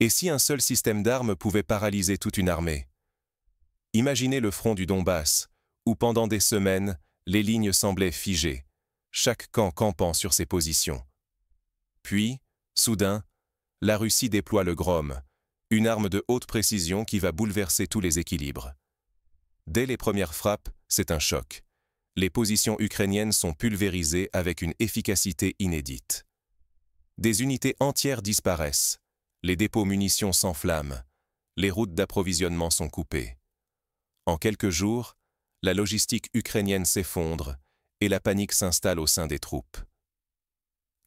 Et si un seul système d'armes pouvait paralyser toute une armée? Imaginez le front du Donbass, où pendant des semaines, les lignes semblaient figées, chaque camp campant sur ses positions. Puis, soudain, la Russie déploie le Grom, une arme de haute précision qui va bouleverser tous les équilibres. Dès les premières frappes, c'est un choc. Les positions ukrainiennes sont pulvérisées avec une efficacité inédite. Des unités entières disparaissent, les dépôts munitions s'enflamment, les routes d'approvisionnement sont coupées. En quelques jours, la logistique ukrainienne s'effondre et la panique s'installe au sein des troupes.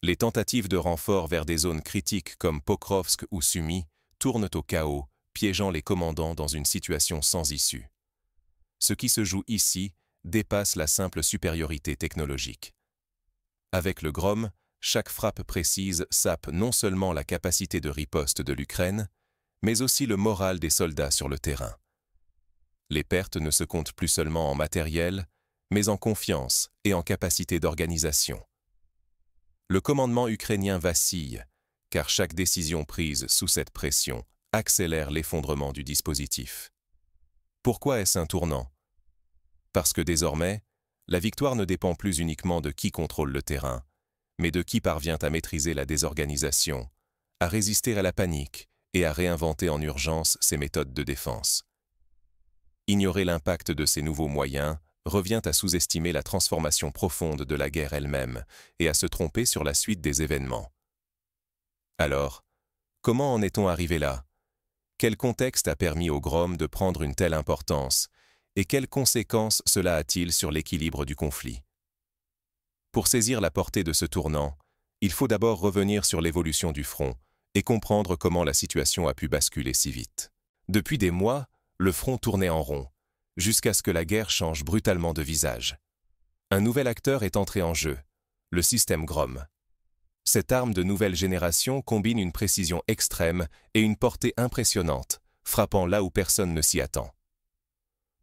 Les tentatives de renfort vers des zones critiques comme Pokrovsk ou Sumy tournent au chaos, piégeant les commandants dans une situation sans issue. Ce qui se joue ici dépasse la simple supériorité technologique. Avec le Grom, chaque frappe précise sape non seulement la capacité de riposte de l'Ukraine, mais aussi le moral des soldats sur le terrain. Les pertes ne se comptent plus seulement en matériel, mais en confiance et en capacité d'organisation. Le commandement ukrainien vacille, car chaque décision prise sous cette pression accélère l'effondrement du dispositif. Pourquoi est-ce un tournant? Parce que désormais, la victoire ne dépend plus uniquement de qui contrôle le terrain, mais de qui parvient à maîtriser la désorganisation, à résister à la panique et à réinventer en urgence ses méthodes de défense. Ignorer l'impact de ces nouveaux moyens revient à sous-estimer la transformation profonde de la guerre elle-même et à se tromper sur la suite des événements. Alors, comment en est-on arrivé là? Quel contexte a permis au Grom de prendre une telle importance et quelles conséquences cela a-t-il sur l'équilibre du conflit? Pour saisir la portée de ce tournant, il faut d'abord revenir sur l'évolution du front et comprendre comment la situation a pu basculer si vite. Depuis des mois, le front tournait en rond, jusqu'à ce que la guerre change brutalement de visage. Un nouvel acteur est entré en jeu, le système Grom. Cette arme de nouvelle génération combine une précision extrême et une portée impressionnante, frappant là où personne ne s'y attend.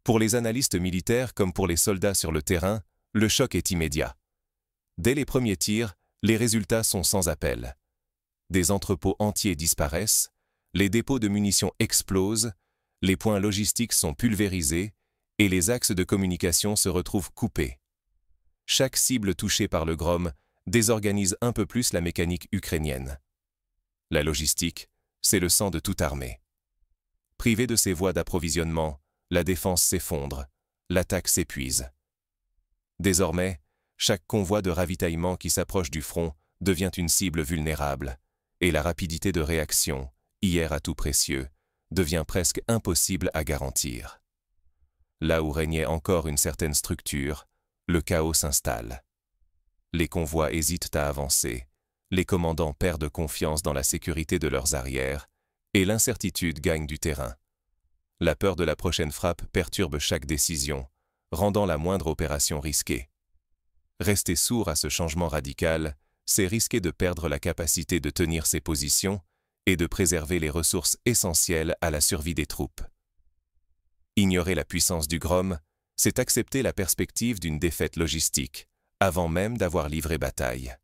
Pour les analystes militaires comme pour les soldats sur le terrain, le choc est immédiat. Dès les premiers tirs, les résultats sont sans appel. Des entrepôts entiers disparaissent, les dépôts de munitions explosent, les points logistiques sont pulvérisés et les axes de communication se retrouvent coupés. Chaque cible touchée par le Grom désorganise un peu plus la mécanique ukrainienne. La logistique, c'est le sang de toute armée. Privée de ses voies d'approvisionnement, la défense s'effondre, l'attaque s'épuise. Désormais, chaque convoi de ravitaillement qui s'approche du front devient une cible vulnérable, et la rapidité de réaction, hier atout précieux, devient presque impossible à garantir. Là où régnait encore une certaine structure, le chaos s'installe. Les convois hésitent à avancer, les commandants perdent confiance dans la sécurité de leurs arrières, et l'incertitude gagne du terrain. La peur de la prochaine frappe perturbe chaque décision, rendant la moindre opération risquée. Rester sourd à ce changement radical, c'est risquer de perdre la capacité de tenir ses positions et de préserver les ressources essentielles à la survie des troupes. Ignorer la puissance du Grom, c'est accepter la perspective d'une défaite logistique, avant même d'avoir livré bataille.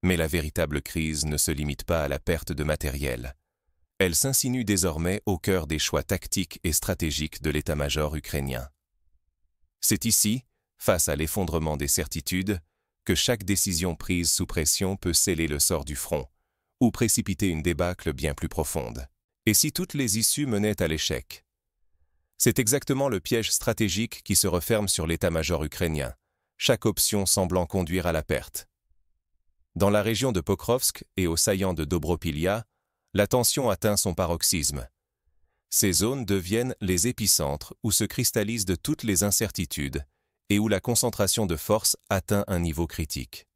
Mais la véritable crise ne se limite pas à la perte de matériel. Elle s'insinue désormais au cœur des choix tactiques et stratégiques de l'état-major ukrainien. C'est ici, face à l'effondrement des certitudes, que chaque décision prise sous pression peut sceller le sort du front, ou précipiter une débâcle bien plus profonde. Et si toutes les issues menaient à l'échec? C'est exactement le piège stratégique qui se referme sur l'état-major ukrainien, chaque option semblant conduire à la perte. Dans la région de Pokrovsk et au saillant de Dobropilia, la tension atteint son paroxysme. Ces zones deviennent les épicentres où se cristallisent de toutes les incertitudes et où la concentration de force atteint un niveau critique.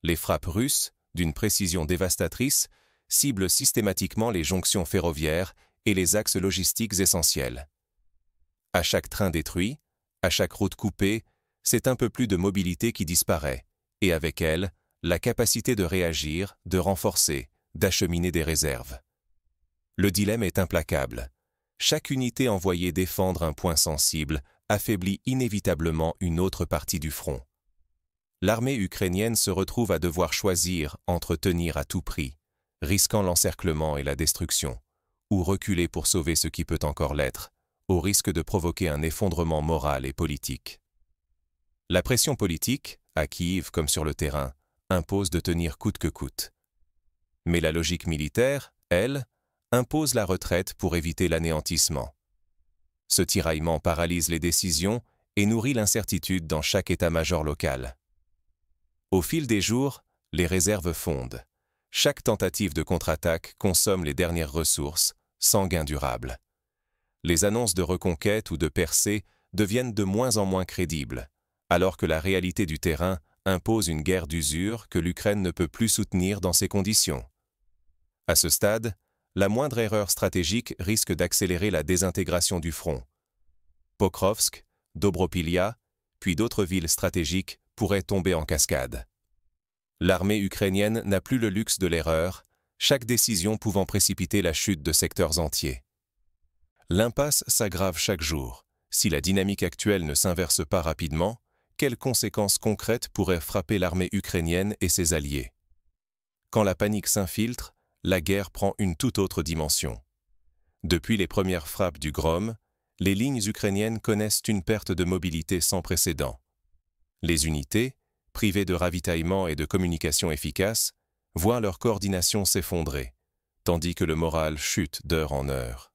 Les frappes russes, d'une précision dévastatrice, ciblent systématiquement les jonctions ferroviaires et les axes logistiques essentiels. À chaque train détruit, à chaque route coupée, c'est un peu plus de mobilité qui disparaît, et avec elle, la capacité de réagir, de renforcer, d'acheminer des réserves. Le dilemme est implacable. Chaque unité envoyée défendre un point sensible affaiblit inévitablement une autre partie du front. L'armée ukrainienne se retrouve à devoir choisir entre tenir à tout prix, risquant l'encerclement et la destruction, ou reculer pour sauver ce qui peut encore l'être, au risque de provoquer un effondrement moral et politique. La pression politique, à Kiev comme sur le terrain, impose de tenir coûte que coûte. Mais la logique militaire, elle, impose la retraite pour éviter l'anéantissement. Ce tiraillement paralyse les décisions et nourrit l'incertitude dans chaque état-major local. Au fil des jours, les réserves fondent. Chaque tentative de contre-attaque consomme les dernières ressources, sans gain durable. Les annonces de reconquête ou de percée deviennent de moins en moins crédibles, alors que la réalité du terrain impose une guerre d'usure que l'Ukraine ne peut plus soutenir dans ces conditions. À ce stade, la moindre erreur stratégique risque d'accélérer la désintégration du front. Pokrovsk, Dobropilya, puis d'autres villes stratégiques pourraient tomber en cascade. L'armée ukrainienne n'a plus le luxe de l'erreur, chaque décision pouvant précipiter la chute de secteurs entiers. L'impasse s'aggrave chaque jour. Si la dynamique actuelle ne s'inverse pas rapidement, quelles conséquences concrètes pourraient frapper l'armée ukrainienne et ses alliés? Quand la panique s'infiltre, la guerre prend une toute autre dimension. Depuis les premières frappes du Grom, les lignes ukrainiennes connaissent une perte de mobilité sans précédent. Les unités, privées de ravitaillement et de communication efficaces, voient leur coordination s'effondrer, tandis que le moral chute d'heure en heure.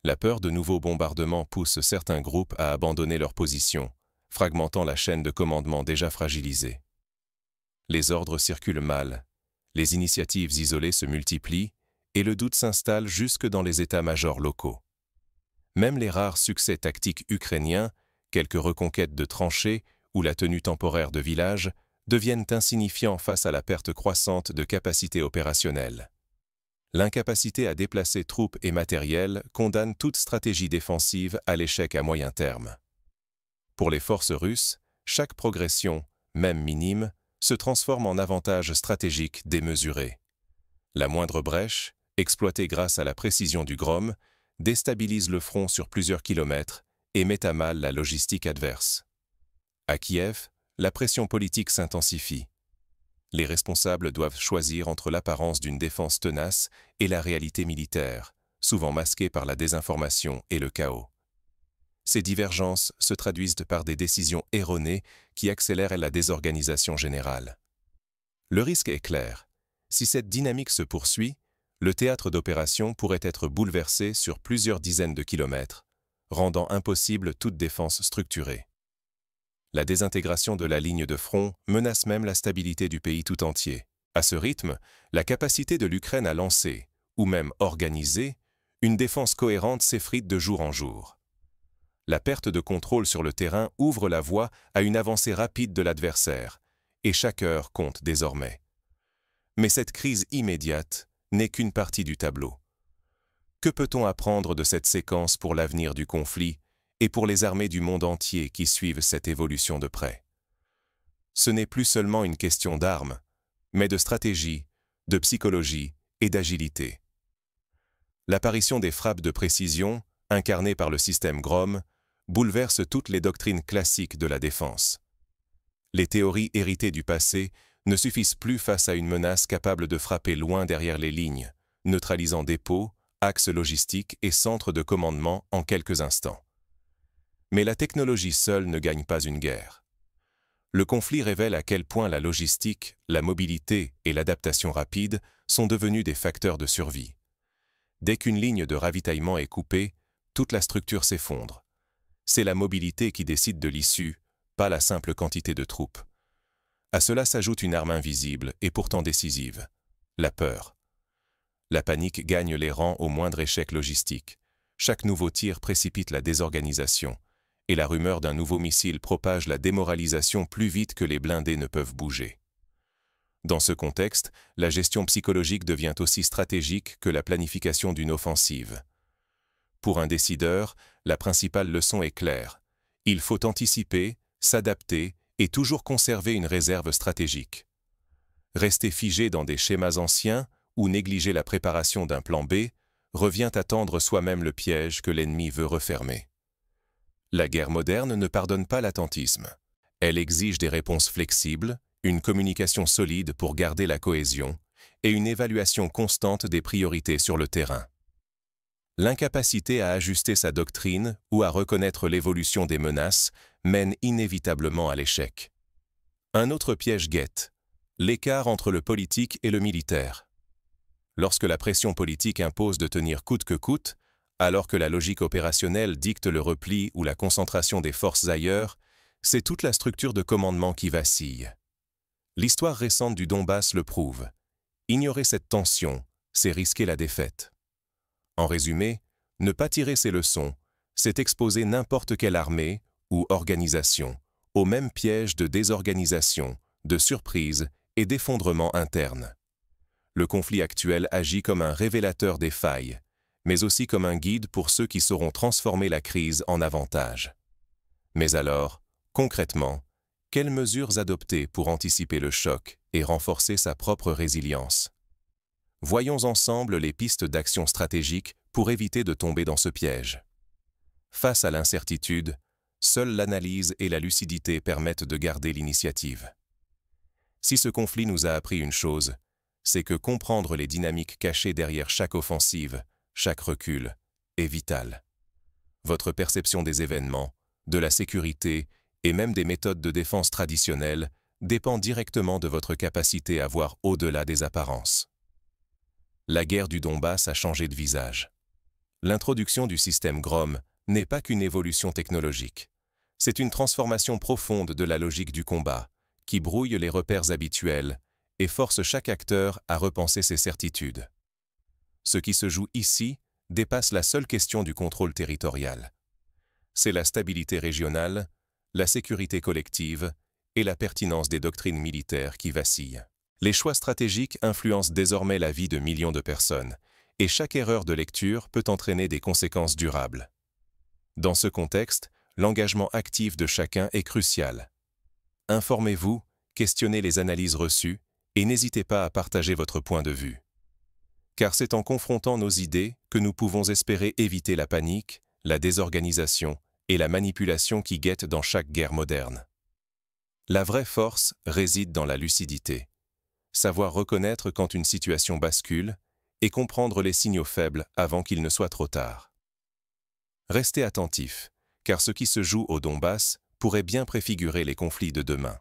La peur de nouveaux bombardements pousse certains groupes à abandonner leur position, fragmentant la chaîne de commandement déjà fragilisée. Les ordres circulent mal, les initiatives isolées se multiplient et le doute s'installe jusque dans les états-majors locaux. Même les rares succès tactiques ukrainiens, quelques reconquêtes de tranchées ou la tenue temporaire de villages, deviennent insignifiants face à la perte croissante de capacités opérationnelles. L'incapacité à déplacer troupes et matériel condamne toute stratégie défensive à l'échec à moyen terme. Pour les forces russes, chaque progression, même minime, se transforme en avantage stratégique démesuré. La moindre brèche, exploitée grâce à la précision du Grom, déstabilise le front sur plusieurs kilomètres et met à mal la logistique adverse. À Kiev, la pression politique s'intensifie. Les responsables doivent choisir entre l'apparence d'une défense tenace et la réalité militaire, souvent masquée par la désinformation et le chaos. Ces divergences se traduisent par des décisions erronées qui accélèrent la désorganisation générale. Le risque est clair. Si cette dynamique se poursuit, le théâtre d'opération pourrait être bouleversé sur plusieurs dizaines de kilomètres, rendant impossible toute défense structurée. La désintégration de la ligne de front menace même la stabilité du pays tout entier. À ce rythme, la capacité de l'Ukraine à lancer, ou même organiser, une défense cohérente s'effrite de jour en jour. La perte de contrôle sur le terrain ouvre la voie à une avancée rapide de l'adversaire, et chaque heure compte désormais. Mais cette crise immédiate n'est qu'une partie du tableau. Que peut-on apprendre de cette séquence pour l'avenir du conflit et pour les armées du monde entier qui suivent cette évolution de près? Ce n'est plus seulement une question d'armes, mais de stratégie, de psychologie et d'agilité. L'apparition des frappes de précision, incarnées par le système Grom, bouleverse toutes les doctrines classiques de la défense. Les théories héritées du passé ne suffisent plus face à une menace capable de frapper loin derrière les lignes, neutralisant dépôts, axes logistiques et centres de commandement en quelques instants. Mais la technologie seule ne gagne pas une guerre. Le conflit révèle à quel point la logistique, la mobilité et l'adaptation rapide sont devenus des facteurs de survie. Dès qu'une ligne de ravitaillement est coupée, toute la structure s'effondre. C'est la mobilité qui décide de l'issue, pas la simple quantité de troupes. À cela s'ajoute une arme invisible et pourtant décisive, la peur. La panique gagne les rangs au moindre échec logistique. Chaque nouveau tir précipite la désorganisation, et la rumeur d'un nouveau missile propage la démoralisation plus vite que les blindés ne peuvent bouger. Dans ce contexte, la gestion psychologique devient aussi stratégique que la planification d'une offensive. Pour un décideur, la principale leçon est claire. Il faut anticiper, s'adapter et toujours conserver une réserve stratégique. Rester figé dans des schémas anciens ou négliger la préparation d'un plan B revient à tendre soi-même le piège que l'ennemi veut refermer. La guerre moderne ne pardonne pas l'attentisme. Elle exige des réponses flexibles, une communication solide pour garder la cohésion et une évaluation constante des priorités sur le terrain. L'incapacité à ajuster sa doctrine ou à reconnaître l'évolution des menaces mène inévitablement à l'échec. Un autre piège guette: l'écart entre le politique et le militaire. Lorsque la pression politique impose de tenir coûte que coûte, alors que la logique opérationnelle dicte le repli ou la concentration des forces ailleurs, c'est toute la structure de commandement qui vacille. L'histoire récente du Donbass le prouve. Ignorer cette tension, c'est risquer la défaite. En résumé, ne pas tirer ces leçons, c'est exposer n'importe quelle armée ou organisation au même piège de désorganisation, de surprise et d'effondrement interne. Le conflit actuel agit comme un révélateur des failles, mais aussi comme un guide pour ceux qui sauront transformer la crise en avantage. Mais alors, concrètement, quelles mesures adopter pour anticiper le choc et renforcer sa propre résilience? Voyons ensemble les pistes d'action stratégique pour éviter de tomber dans ce piège. Face à l'incertitude, seule l'analyse et la lucidité permettent de garder l'initiative. Si ce conflit nous a appris une chose, c'est que comprendre les dynamiques cachées derrière chaque offensive, chaque recul, est vital. Votre perception des événements, de la sécurité et même des méthodes de défense traditionnelles dépend directement de votre capacité à voir au-delà des apparences. La guerre du Donbass a changé de visage. L'introduction du système Grom n'est pas qu'une évolution technologique. C'est une transformation profonde de la logique du combat, qui brouille les repères habituels et force chaque acteur à repenser ses certitudes. Ce qui se joue ici dépasse la seule question du contrôle territorial. C'est la stabilité régionale, la sécurité collective et la pertinence des doctrines militaires qui vacillent. Les choix stratégiques influencent désormais la vie de millions de personnes, et chaque erreur de lecture peut entraîner des conséquences durables. Dans ce contexte, l'engagement actif de chacun est crucial. Informez-vous, questionnez les analyses reçues et n'hésitez pas à partager votre point de vue. Car c'est en confrontant nos idées que nous pouvons espérer éviter la panique, la désorganisation et la manipulation qui guettent dans chaque guerre moderne. La vraie force réside dans la lucidité. Savoir reconnaître quand une situation bascule et comprendre les signaux faibles avant qu'il ne soit trop tard. Restez attentifs, car ce qui se joue au Donbass pourrait bien préfigurer les conflits de demain.